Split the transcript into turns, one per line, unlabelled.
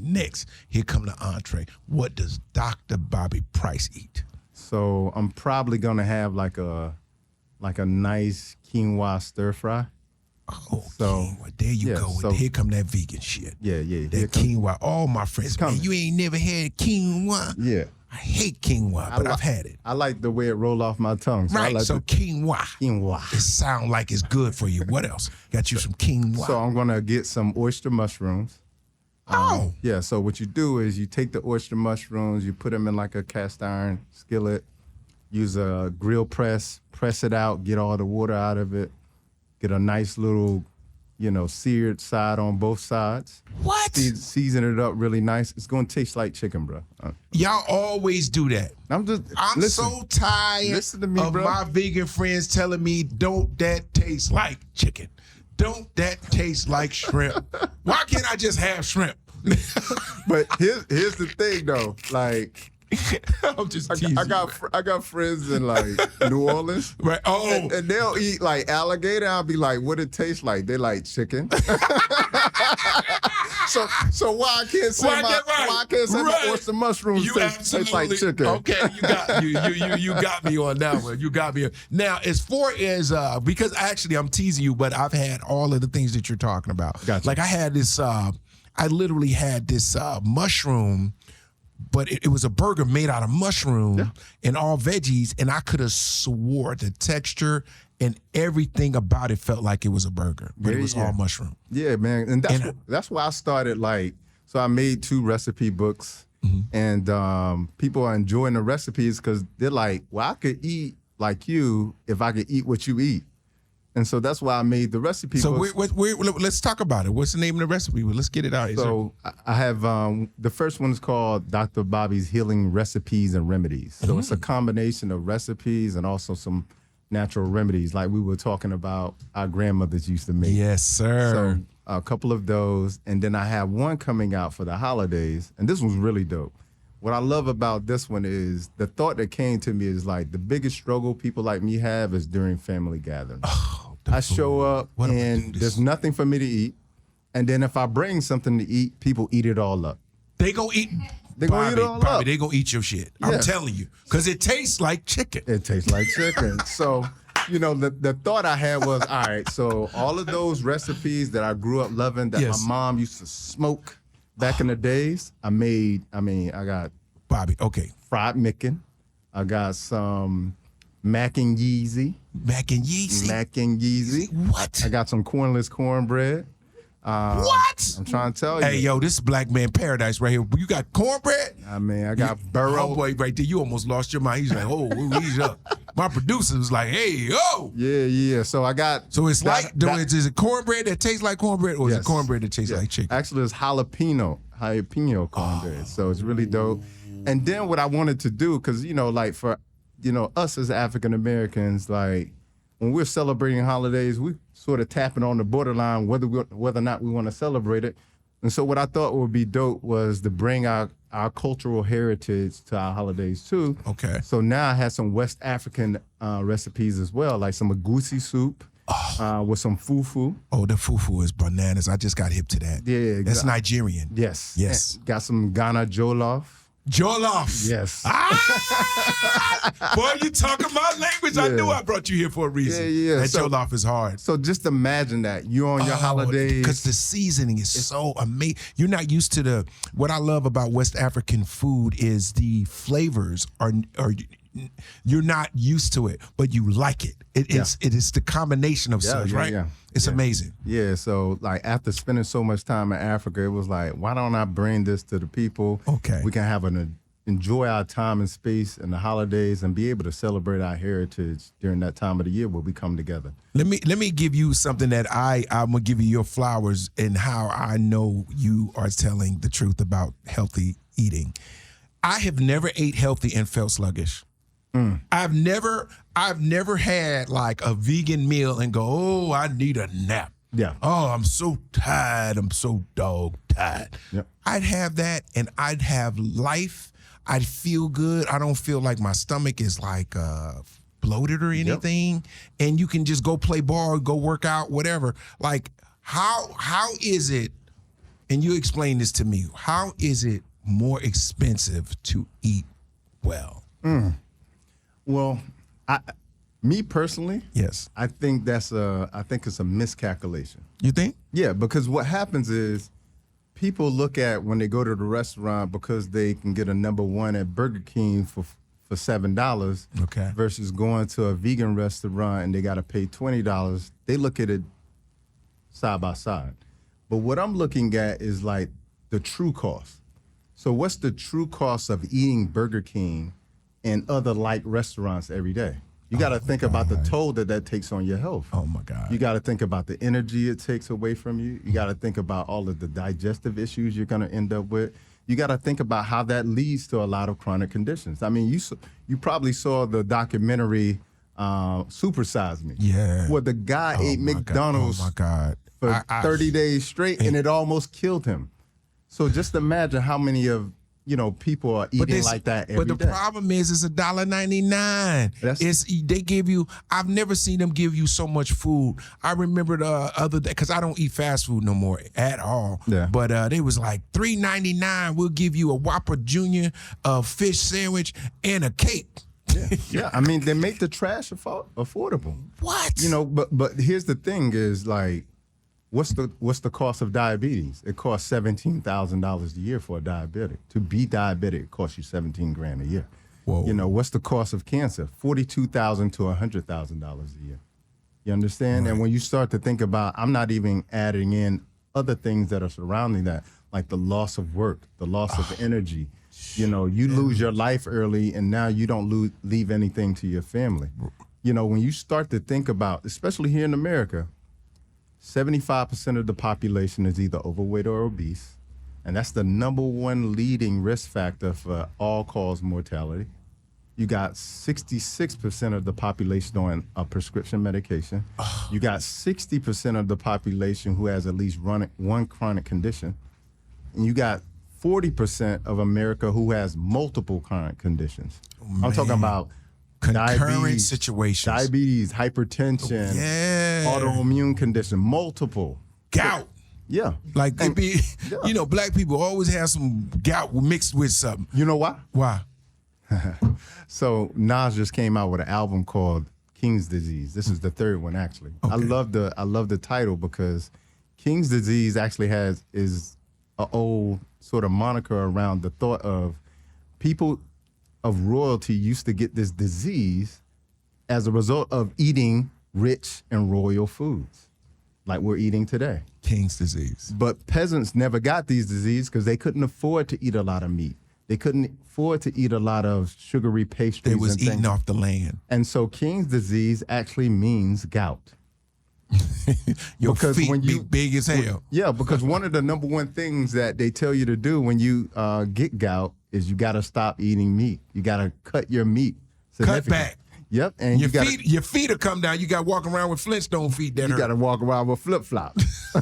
Next, here come the entree. What does Dr. Bobby Price eat?
So I'm probably gonna have like a nice quinoa stir fry.
Oh, so, quinoa. There you go. So, here come that vegan shit.
Yeah.
That quinoa. All my friends, man, you ain't never had quinoa.
Yeah.
I hate quinoa, but I've had it.
I like the way it roll off my tongue. So
right, so quinoa.
Quinoa.
It sound like it's good for you. What else? Got you some quinoa.
So I'm gonna get some oyster mushrooms. Yeah, so what you do is you take the oyster mushrooms, you put them in like a cast iron skillet, use a grill press it out, get all the water out of it, get a nice little, seared side on both sides.
What?
Season it up really nice. It's gonna taste like chicken, bro.
Y'all always do that. I'm so tired of my vegan friends telling me, don't that taste like chicken? Don't that taste like shrimp? Why can't I just have shrimp?
But here's the thing though, like
I'm just teasing.
I got friends in like New Orleans,
right? Oh,
and they'll eat like alligator. I'll be like, what it tastes like? They like chicken. So why I can't say my oyster mushrooms taste like chicken?
Okay, you got me on that one. You got me. Now, as far as because actually I'm teasing you, but I've had all of the things that you're talking about.
Gotcha.
Like I had this. I literally had this mushroom. But it was a burger made out of mushroom and all veggies, and I could have swore the texture and everything about it felt like it was a burger, but it was all mushroom.
Yeah, man, and that's why I started so I made 2 recipe books, and people are enjoying the recipes because they're like, well, I could eat like you if I could eat what you eat. And so that's why I made the recipe books.
So let's talk about it. What's the name of the recipe? Let's get it out.
So I have the first one is called Dr. Bobby's Healing Recipes and Remedies. So it's a combination of recipes and also some natural remedies, like we were talking about our grandmothers used to make.
Yes, sir.
So a couple of those, and then I have one coming out for the holidays, and this one's really dope. What I love about this one is the thought that came to me is like the biggest struggle people like me have is during family gatherings. I show up and there's nothing for me to eat. And then if I bring something to eat, people eat it all up.
They go eat.
They gonna eat it all up.
They gonna eat your shit. Yeah. I'm telling you, because it tastes like chicken.
It tastes like chicken. So, the thought I had was, all right, so all of those recipes that I grew up loving, that my mom used to smoke back in the days, I got
Bobby. Okay,
fried Micken. I got some mac and yeezy.
Mac and yeezy.
Mac and yeezy.
What?
I got some cornless cornbread.
What?
I'm trying to tell you.
Hey, yo, this is Black Man Paradise right here. You got cornbread?
I got burro.
Oh, boy, right there. You almost lost your mind. He's like, oh, he's up. My producer was like, hey, yo.
Yeah. So I got.
So it's is it cornbread that tastes like cornbread, or is it cornbread that tastes like chicken?
Actually, it's jalapeno cornbread. So it's really dope. And then what I wanted to do, because, like for, us as African Americans, like when we're celebrating holidays, we sort of tapping on the borderline whether or not we want to celebrate it. And so what I thought would be dope was to bring our cultural heritage to our holidays too.
Okay.
So now I had some West African recipes as well, like some egusi soup with some fufu.
Oh, the fufu is bananas. I just got hip to that.
Yeah.
That's Nigerian.
Yes.
And
got some Ghana jollof.
Jollof.
Yes.
Boy, you talking my language. I knew I brought you here for a reason.
Yeah.
That jollof is hard.
So just imagine that. You're on your holidays.
Because the seasoning is so amazing. You're not used to what I love about West African food is the flavors are you're not used to it, but you like it. It is the combination of such, right?
Yeah.
It's amazing.
Yeah, so like after spending so much time in Africa, it was like, why don't I bring this to the people?
Okay.
We can have enjoy our time and space and the holidays and be able to celebrate our heritage during that time of the year where we come together.
Let me give you something that I'm gonna give you your flowers and how I know you are telling the truth about healthy eating. I have never ate healthy and felt sluggish. I've never had like a vegan meal and go, oh, I need a nap.
Yeah.
Oh, I'm so tired. I'm so dog tired.
Yep.
I'd have that and I'd have life. I'd feel good. I don't feel like my stomach is like bloated or anything. Yep. And you can just go play ball, go work out, whatever. Like how is it and you explain this to me. How is it more expensive to eat well?
Well, me personally,
Yes.
I think it's a miscalculation.
You think?
Yeah, because what happens is people look at when they go to the restaurant because they can get a number one at Burger King for $7
Okay.
versus going to a vegan restaurant and they got to pay $20. They look at it side by side. But what I'm looking at is like the true cost. So what's the true cost of eating Burger King and other like restaurants every day? You got to think about the toll that takes on your health.
Oh my God.
You got to think about the energy it takes away from you. You got to think about all of the digestive issues you're going to end up with. You got to think about how that leads to a lot of chronic conditions. I mean, you probably saw the documentary Super Size Me.
Yeah.
Where the guy ate McDonald's
Oh my God.
for 30 days straight and it almost killed him. So just imagine how many of people are eating like that every day.
But the problem is, it's $1.99. They give you. I've never seen them give you so much food. I remember the other day because I don't eat fast food no more at all.
Yeah.
But they was like $3.99. We'll give you a Whopper Junior, a fish sandwich, and a cake.
Yeah. I mean, they make the trash affordable.
What?
But here's the thing: is like, what's the cost of diabetes? It costs $17,000 a year for a diabetic. To be diabetic, it costs you $17,000 a year.
Whoa.
What's the cost of cancer? $42,000 to $100,000 a year. You understand? Right. And when you start to think about, I'm not even adding in other things that are surrounding that, like the loss of work, the loss of energy. You lose your life early, and now you don't leave anything to your family. When you start to think about, especially here in America, 75% of the population is either overweight or obese, and that's the number one leading risk factor for all-cause mortality. You got 66% of the population on a prescription medication. You got 60% of the population who has at least one chronic condition. And you got 40% of America who has multiple chronic conditions. I'm talking about
concurrent situations.
Diabetes, hypertension, autoimmune condition, multiple.
Gout.
Yeah.
Like, black people always have some gout mixed with something.
You know why?
Why?
So Nas just came out with an album called King's Disease. This is the third one, actually. Okay. I love the title because King's Disease actually is an old sort of moniker around the thought of people of royalty used to get this disease as a result of eating rich and royal foods like we're eating today.
King's disease.
But peasants never got these diseases because they couldn't afford to eat a lot of meat. They couldn't afford to eat a lot of sugary pastries.
They was eating off the land.
And so King's disease actually means gout.
Your feet when you big as hell.
Yeah, because one of the number one things that they tell you to do when you get gout is you got to stop eating meat. You got to cut your meat.
Cut back.
Yep, and
your feet will come down. You got to walk around with Flintstone feet.
You got to walk around with flip flops.